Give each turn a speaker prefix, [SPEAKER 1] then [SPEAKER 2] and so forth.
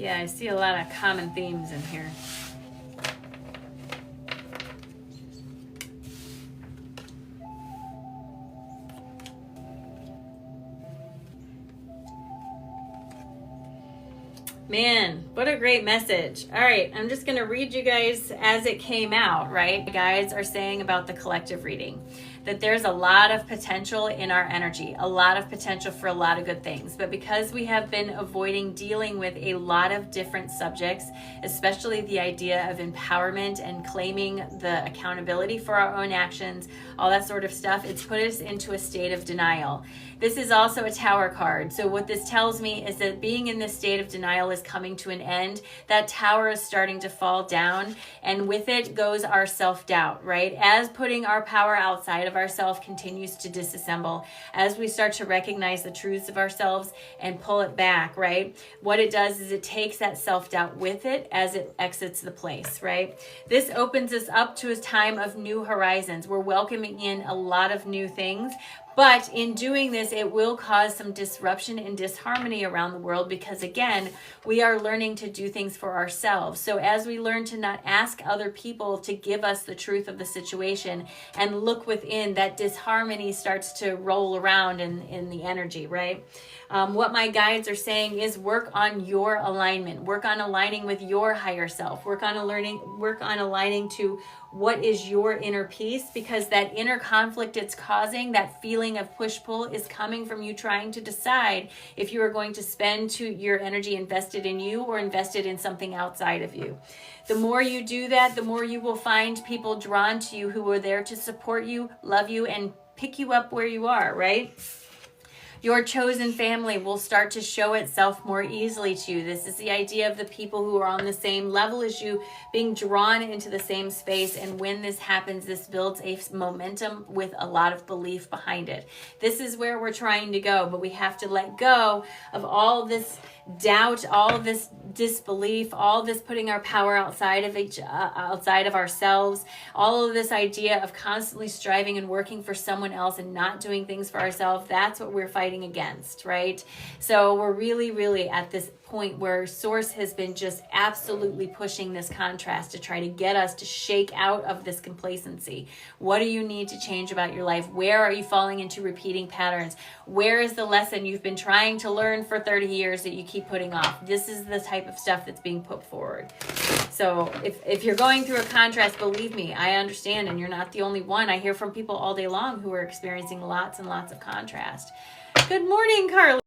[SPEAKER 1] I see a lot of common themes in here. Man, what a great message. All right, I'm just going to read you guys as it came out, right? The guides are saying about the collective reading that there's a lot of potential in our energy, a lot of potential for a lot of good things. But because we have been avoiding dealing with a lot of different subjects, especially the idea of empowerment and claiming the accountability for our own actions, all that sort of stuff, it's put us into a state of denial. This is also a Tower card. So what this tells me is that being in this state of denial is coming to an end. That tower is starting to fall down, and with it goes our self-doubt, right? As putting our power outside of ourselves continues to disassemble, as we start to recognize the truths of ourselves and pull it back, right? What it does is it takes that self-doubt with it as it exits the place, right? This opens us up to a time of new horizons. We're welcoming in a lot of new things. But in doing this, it will cause some disruption and disharmony around the world because, again, we are learning to do things for ourselves. So as we learn to not ask other people to give us the truth of the situation and look within, that disharmony starts to roll around in the energy, right? What my guides are saying is work on your alignment. Work on aligning with your higher self. Work on aligning to what is your inner peace, because that inner conflict it's causing, that feeling of push-pull, is coming from you trying to decide if you are going to spend your energy invested in you or invested in something outside of you. The more you do that, the more you will find people drawn to you who are there to support you, love you, and pick you up where you are, right? Your chosen family will start to show itself more easily to you. This is the idea of the people who are on the same level as you being drawn into the same space. And when this happens, this builds a momentum with a lot of belief behind it. This is where we're trying to go, but we have to let go of all this doubt, all this disbelief, all this putting our power outside of ourselves, all of this idea of constantly striving and working for someone else and not doing things for ourselves. That's what we're fighting against, right? So we're really, really at this point where Source has been just absolutely pushing this contrast to try to get us to shake out of this complacency. What do you need to change about your life? Where are you falling into repeating patterns? Where is the lesson you've been trying to learn for 30 years that you keep putting off? This is the type of stuff that's being put forward. So if you're going through a contrast, believe me, I understand, and you're not the only one. I hear from people all day long who are experiencing lots and lots of contrast. Good morning, Carly.